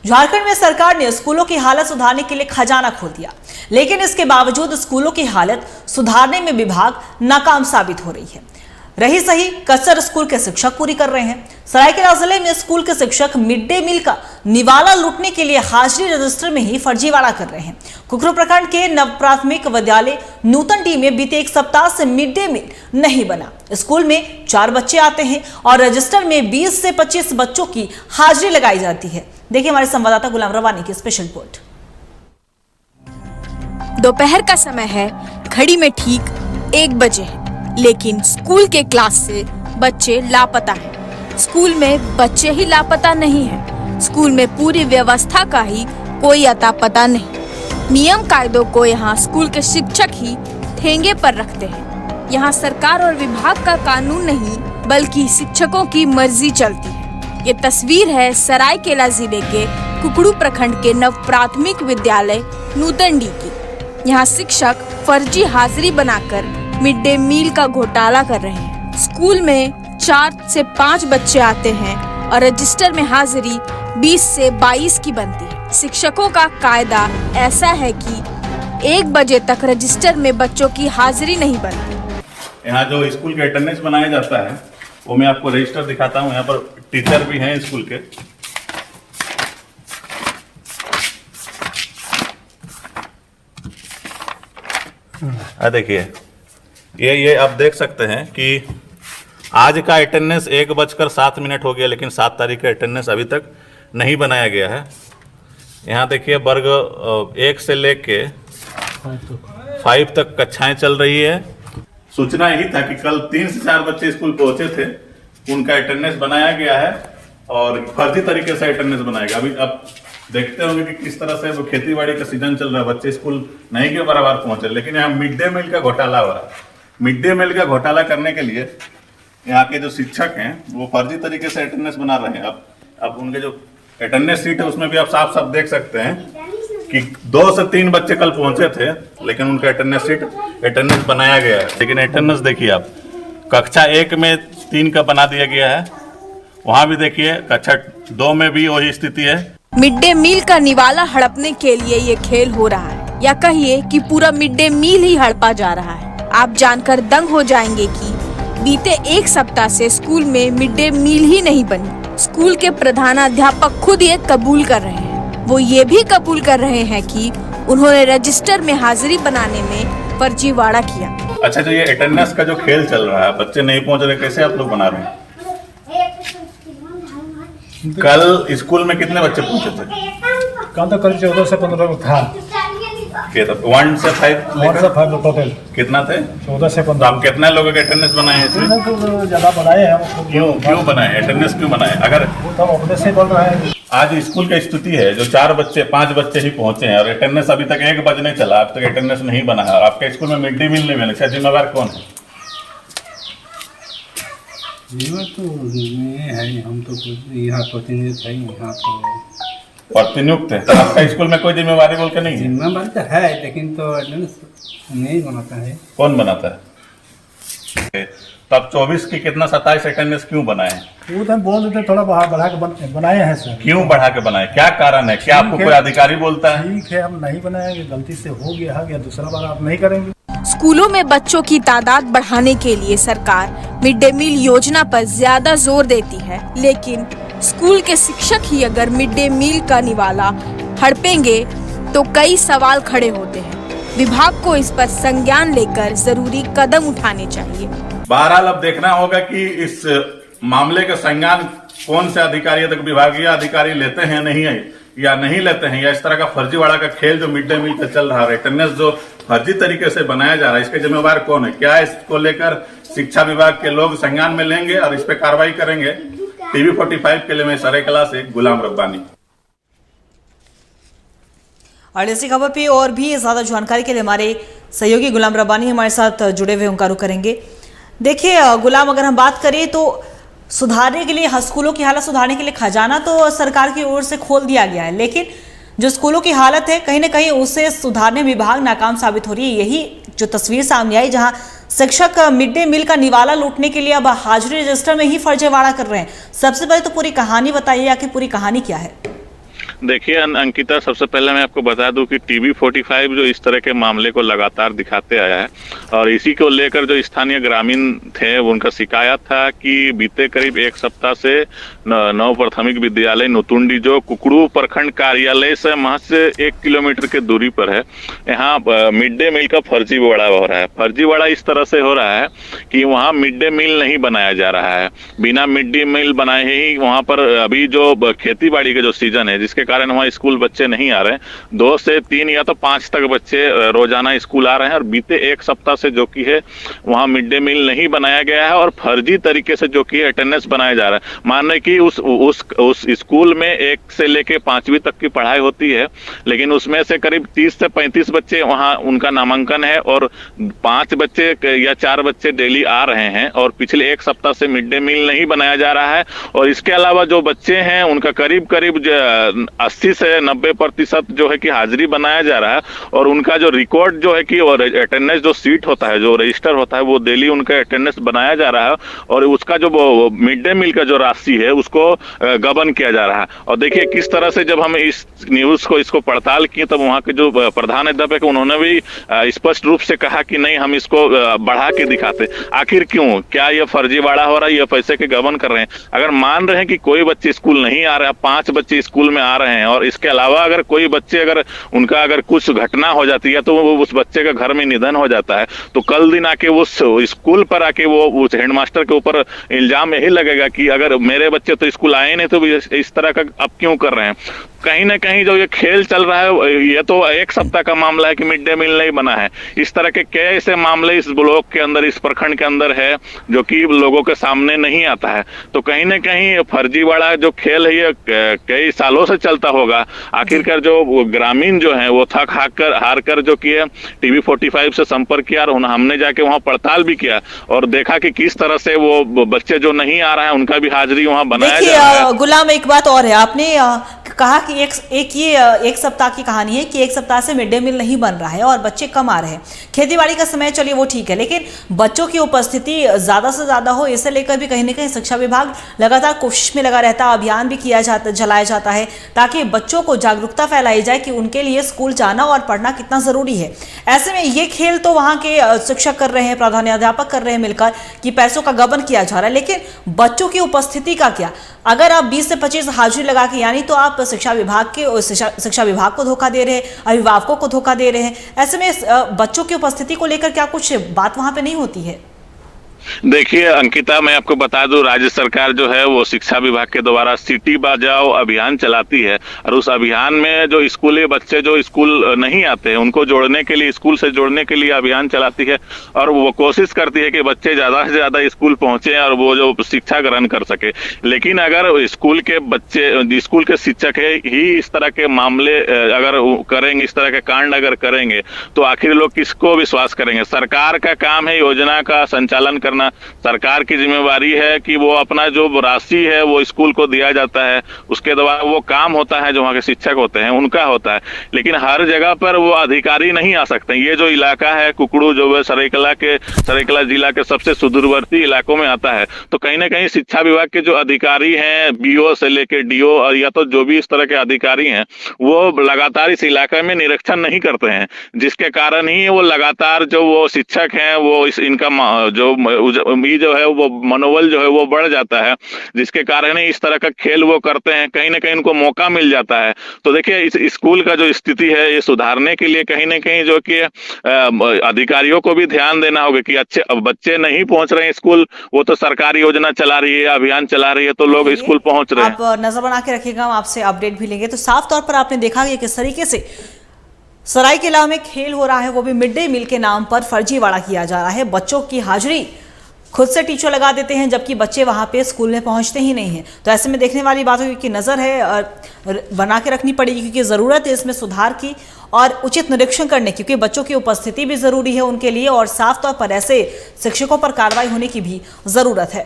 झारखंड में सरकार ने स्कूलों की हालत सुधारने के लिए खजाना खोल दिया, लेकिन इसके बावजूद स्कूलों की हालत सुधारने में विभाग नाकाम साबित हो रही है। रही सही कसर स्कूल के शिक्षक पूरी कर रहे हैं। सरायकेला जिले में स्कूल के शिक्षक मिड डे मील का निवाला लूटने के लिए हाजिरी रजिस्टर में ही फर्जीवाड़ा कर रहे हैं। कुकरू प्रखंड के नव प्राथमिक विद्यालय नूतनडी में बीते एक सप्ताह से मिड डे मील नहीं बना। स्कूल में 4 बच्चे आते हैं और रजिस्टर में 20 से 25 बच्चों की हाजिरी लगाई जाती है। देखिए हमारे संवाददाता गुलाम रवानी की स्पेशल रिपोर्ट। दोपहर का समय है, घड़ी में ठीक 1 बजे है, लेकिन स्कूल के क्लास से बच्चे लापता हैं। स्कूल में बच्चे ही लापता नहीं हैं, स्कूल में पूरी व्यवस्था का ही कोई अता पता नहीं। नियम कायदों को यहाँ स्कूल के शिक्षक ही ठेंगे पर रखते हैं। यहाँ सरकार और विभाग का कानून नहीं बल्कि शिक्षकों की मर्जी चलती है। ये तस्वीर है सरायकेला जिले के कुकरू प्रखंड के नव प्राथमिक विद्यालय नूतनडी की। यहाँ शिक्षक फर्जी हाजिरी बनाकर मिड डे मील का घोटाला कर रहे हैं। स्कूल में 4 से 5 बच्चे आते हैं और रजिस्टर में हाजिरी 20 से 22 की बनती है। शिक्षकों का कायदा ऐसा है कि 1 बजे तक रजिस्टर में बच्चों की हाजिरी नहीं बनती। यहाँ जो स्कूल के अटेंडेंस बनाया जाता है वो मैं आपको रजिस्टर दिखाता हूँ। यहाँ पर टीचर भी हैं स्कूल के। देखिए ये आप देख सकते हैं कि आज का अटेंडेंस 1:07 हो गया, लेकिन 7 तारीख का अटेंडेंस अभी तक नहीं बनाया गया है। यहाँ देखिए वर्ग 1 से लेके 5 तक कक्षाएं चल रही है। सूचना यही था कि कल 3 से 4 बच्चे स्कूल पहुंचे थे, उनका अटेंडेंस बनाया गया है और फर्जी तरीके से अटेंडेंस बनाएगा। अभी अब देखते होंगे कि किस तरह से वो खेती बाड़ी का सीजन चल रहा है, बच्चे स्कूल नहीं के बराबर पहुंचे, लेकिन यहाँ मिड डे मील का घोटाला हो रहा है। मिड डे मील का घोटाला करने के लिए यहाँ के जो शिक्षक हैं वो फर्जी तरीके से अटेंडेंस बना रहे हैं। अब उनके जो अटेंडेंस शीट है उसमें भी आप साफ साफ देख सकते हैं कि 2 से 3 बच्चे कल पहुंचे थे, लेकिन उनका अटेंडेंस बनाया गया है। लेकिन अटेंडेंस देखिए आप, कक्षा 1 में 3 का बना दिया गया है, वहां भी देखिए कक्षा 2 में भी वही स्थिति है। मिड डे मील का निवाला हड़पने के लिए ये खेल हो रहा है, या कहिए कि पूरा मिड डे मील ही हड़पा जा रहा है। आप जानकर दंग हो जाएंगे कि बीते 1 सप्ताह से स्कूल में मिड डे मील ही नहीं बनी। स्कूल के प्रधानाध्यापक खुद ये कबूल कर रहे हैं। वो ये भी कबूल कर रहे हैं कि उन्होंने रजिस्टर में हाजिरी बनाने में फर्जीवाड़ा किया। अच्छा, तो ये अटेंडेंस का जो खेल चल रहा है, बच्चे नहीं पहुंच रहे, कैसे आप लोग बना रहे हैं? कल स्कूल में कितने बच्चे पहुंचे थे? कल तो करीब 14 से 15 था। 1 से 5 टोटल कितना थे? 14 से 15। आप कितने लोगों के अटेंडेंस बनाए हैं इसमें? तो ज्यादा बनाए हैं। क्यों बनाए? अटेंडेंस क्यों बनाए? अगर तो अपने से बोल रहे हैं। आज स्कूल की स्थिति है जो 5 बच्चे ही पहुंचे हैं और अटेंडेंस अभी तक 1 बजने चला, अब तक अटेंडेंस नहीं बना है। आपके स्कूल में मिड डे मील नहीं बना, जिम्मेवार कौन है? हम तो यहाँ प्रतिनिधि है, यहाँ तो प्रतिनियुक्त है। आपका स्कूल में कोई जिम्मेवारी बोल के नहीं है? जिम्मेवारी तो है, लेकिन तो नहीं बनाता है। कौन बनाता है? तब 24 की कितना 27 अटेंडेंस क्यों बनाए? वो तो हम बोल देते थोड़ा बढ़ा के बनाए हैं सर। क्यों बढ़ा के बनाए? क्या कारण है? क्या आपको कोई अधिकारी बोलता है? ठीक है, हम नहीं बनाएंगे, गलती से हो गया है, दूसरा बार आप नहीं करेंगे। स्कूलों में बच्चों की तादाद बढ़ाने के लिए सरकार मिड डे मील योजना पर ज्यादा जोर देती है, लेकिन स्कूल के शिक्षक ही अगर मिड डे मील का निवाला हड़पेंगे तो कई सवाल खड़े होते हैं। विभाग को इस पर संज्ञान लेकर जरूरी कदम उठाने चाहिए। बहरहाल अब देखना होगा कि इस मामले का संज्ञान कौन से अधिकारी तक विभागीय अधिकारी लेते हैं या नहीं लेते हैं, या इस तरह का फर्जीवाड़ा का खेल जो मिड डे मील का चल रहा है, अटेंडेंस जो फर्जी तरीके से बनाया जा रहा है, इसके जिम्मेवार कौन है? क्या इसको लेकर शिक्षा विभाग के लोग संज्ञान में लेंगे और इस पे कार्रवाई करेंगे? टीवी 45 के लिए मैं सरायकेला से गुलाम रब्बानी। और इसी खबर पे और भी ज्यादा जानकारी के लिए हमारे सहयोगी गुलाम रब्बानी हमारे साथ जुड़े हुए, उनका रुख करेंगे। देखिए गुलाम, अगर हम बात करें तो सुधारने के लिए, स्कूलों की हालत सुधारने के लिए खजाना तो सरकार की ओर से खोल दिया गया है, लेकिन जो स्कूलों की हालत है कहीं ना कहीं उसे सुधारने विभाग नाकाम साबित हो रही है। यही जो तस्वीर सामने आई जहां शिक्षक मिड डे मील का निवाला लूटने के लिए अब हाजिरी रजिस्टर में ही फर्जीवाड़ा कर रहे हैं। सबसे पहले तो पूरी कहानी बताइए, आखिर पूरी कहानी क्या है? देखिए अंकिता, सबसे पहले मैं आपको बता दूं कि टीवी 45 जो इस तरह के मामले को लगातार दिखाते आया है और इसी को लेकर जो स्थानीय ग्रामीण थे उनका शिकायत था कि बीते करीब एक सप्ताह से नव प्राथमिक विद्यालय नुतुंडी जो कुकड़ू प्रखंड कार्यालय से महज 1 किलोमीटर के दूरी पर है, यहाँ मिड डे मील का फर्जीवाड़ा हो रहा है। फर्जीवाड़ा इस तरह से हो रहा है कि वहाँ मिड डे मील नहीं बनाया जा रहा है। बिना मिड डे मील बनाए ही वहाँ पर अभी जो खेती बाड़ी का जो सीजन है जिसके कारण वहाँ स्कूल बच्चे नहीं आ रहे हैं, 2 से 3 या तो 5 तक बच्चे रोजाना स्कूल आ रहे हैं और बीते एक सप्ताह से जो कि है वहाँ मिड डे मील नहीं बनाया गया है और फर्जी तरीके से जो कि अटेंडेंस बनाया जा रहा है। मान रहे कि उस स्कूल में 1 से लेके 5वीं तक की पढ़ाई होती है, लेकिन उसमें से करीब 30 से 35 बच्चे वहाँ उनका नामांकन है और 5 बच्चे या 4 बच्चे डेली आ रहे हैं और पिछले एक सप्ताह से मिड डे मील नहीं बनाया जा रहा है। और इसके अलावा जो बच्चे हैं उनका करीब 80 से 90% जो है कि हाजिरी बनाया जा रहा है और उनका जो रिकॉर्ड जो है कि और अटेंडेंस जो सीट होता है, जो रजिस्टर होता है, वो डेली उनका अटेंडेंस बनाया जा रहा है और उसका जो मिड डे मील का जो राशि है उसको गबन किया जा रहा है। और देखिए किस तरह से जब हम इस न्यूज को इसको पड़ताल किए तब वहाँ के जो प्रधान अध्यापक उन्होंने भी स्पष्ट रूप से कहा कि नहीं, हम इसको बढ़ा के दिखाते। आखिर क्यों, क्या ये फर्जीवाड़ा हो रहा है, ये पैसे के गबन कर रहे हैं? अगर मान रहे हैं कि कोई बच्चे स्कूल नहीं आ रहा है, 5 बच्चे स्कूल में आ रहे हैं और इसके अलावा अगर कोई बच्चे उनका कुछ घटना हो जाती है तो वो उस बच्चे का घर में निधन हो जाता है, तो कल दिन आके उस स्कूल पर आके वो उस हेडमास्टर के ऊपर इल्जाम यही लगेगा कि अगर मेरे बच्चे तो स्कूल आए नहीं तो इस तरह का अब क्यों कर रहे हैं। कहीं ना कहीं जो ये खेल चल रहा है, ये तो एक सप्ताह का मामला है कि मिड डे मील नहीं बना है। इस तरह के कई ऐसे मामले इस ब्लॉक के अंदर, इस प्रखंड के अंदर है जो कि लोगों के सामने नहीं आता है। तो कहीं ना कहीं फर्जीवाड़ा जो खेल है ये कई सालों से चलता होगा। आखिरकार जो ग्रामीण जो है वो थक हार कर जो कि टीवी 45 से संपर्क किया और हमने जाके वहाँ पड़ताल भी किया और देखा कि किस तरह से वो बच्चे जो नहीं आ रहे हैं उनका भी हाजिरी वहाँ बनाया जा रहा है। गुलाम, एक बात और है, आपने कहा कि एक सप्ताह की कहानी है कि एक सप्ताह से मिड डे मील नहीं बन रहा है और बच्चे कम आ रहे हैं। खेतीबाड़ी का समय चलिए वो ठीक है, लेकिन बच्चों की उपस्थिति ज्यादा से ज्यादा हो इसे लेकर भी कहीं ना कहीं शिक्षा विभाग लगातार कोशिश में लगा रहता है, अभियान भी चलाया जाता है ताकि बच्चों को जागरूकता फैलाई जाए कि उनके लिए स्कूल जाना और पढ़ना कितना जरूरी है। ऐसे में ये खेल तो वहाँ के शिक्षक कर रहे हैं, प्रधानाध्यापक कर रहे हैं मिलकर कि पैसों का गबन किया जा रहा है, लेकिन बच्चों की उपस्थिति का क्या? अगर आप 20 से 25 हाजिरी लगा के, यानी तो आप शिक्षा विभाग को धोखा दे रहे हैं, अभिभावकों को धोखा दे रहे हैं। ऐसे में बच्चों की उपस्थिति को लेकर क्या कुछ बात वहां पे नहीं होती है? देखिए अंकिता, मैं आपको बता दूं, राज्य सरकार जो है वो शिक्षा विभाग के द्वारा सिटी बचाओ अभियान चलाती है और उस अभियान में जो स्कूली बच्चे जो स्कूल नहीं आते हैं उनको जोड़ने के लिए, स्कूल से जोड़ने के लिए अभियान चलाती है और वो कोशिश करती है कि बच्चे ज्यादा से ज्यादा स्कूल पहुंचे और वो जो शिक्षा ग्रहण कर सके। लेकिन अगर स्कूल के बच्चे, स्कूल के शिक्षक है ही इस तरह के मामले अगर करेंगे, इस तरह के कांड अगर करेंगे तो आखिर लोग किसको विश्वास करेंगे? सरकार का काम है योजना का संचालन करना, सरकार की जिम्मेवारी है कि वो अपना जो राशि है वो स्कूल को दिया जाता है, उसके द्वारा वो काम होता है जो वहाँ के शिक्षक होते हैं उनका होता है। लेकिन हर जगह पर वो अधिकारी नहीं आ सकते। ये जो इलाका है कुकड़ू जो है सरायकेला जिला के सबसे सुदूरवर्ती इलाकों में आता है, तो कहीं ना कहीं शिक्षा विभाग के जो अधिकारी हैं, बीओ से लेके डीओ और या तो जो भी इस तरह के अधिकारी हैं वो लगातार इस इलाके में निरीक्षण नहीं करते हैं, जिसके कारण ही वो लगातार जो वो शिक्षक हैं वो इनका जो है वो मनोबल जो है वो बढ़ जाता है, जिसके कारण ही इस तरह का खेल वो करते हैं। कहीं ना कहीं उनको मौका मिल जाता है। तो देखिए इस स्कूल का जो स्थिति है ये सुधारने के लिए कहीं ना कहीं जो कि अधिकारियों को भी ध्यान देना होगा कि अच्छे बच्चे नहीं पहुंच रहे हैं स्कूल, वो तो सरकारी योजना चला रही है, अभियान चला रही है, तो लोग स्कूल पहुंच रहे हैं। आप नजर बना के रखिएगा, हम आपसे अपडेट भी लेंगे। तो साफ तौर पर आपने देखा कि किस तरीके से सरायकेला में खेल हो रहा है, वो भी मिड डे मील के नाम पर फर्जीवाड़ा किया जा रहा है। बच्चों की हाजिरी खुद से टीचर लगा देते हैं जबकि बच्चे वहां पे स्कूल में पहुंचते ही नहीं हैं। तो ऐसे में देखने वाली बात होगी कि नज़र है बना के रखनी पड़ेगी, क्योंकि ज़रूरत है इसमें सुधार की और उचित निरीक्षण करने की, क्योंकि बच्चों की उपस्थिति भी ज़रूरी है उनके लिए और साफ तौर पर ऐसे शिक्षकों पर कार्रवाई होने की भी ज़रूरत है।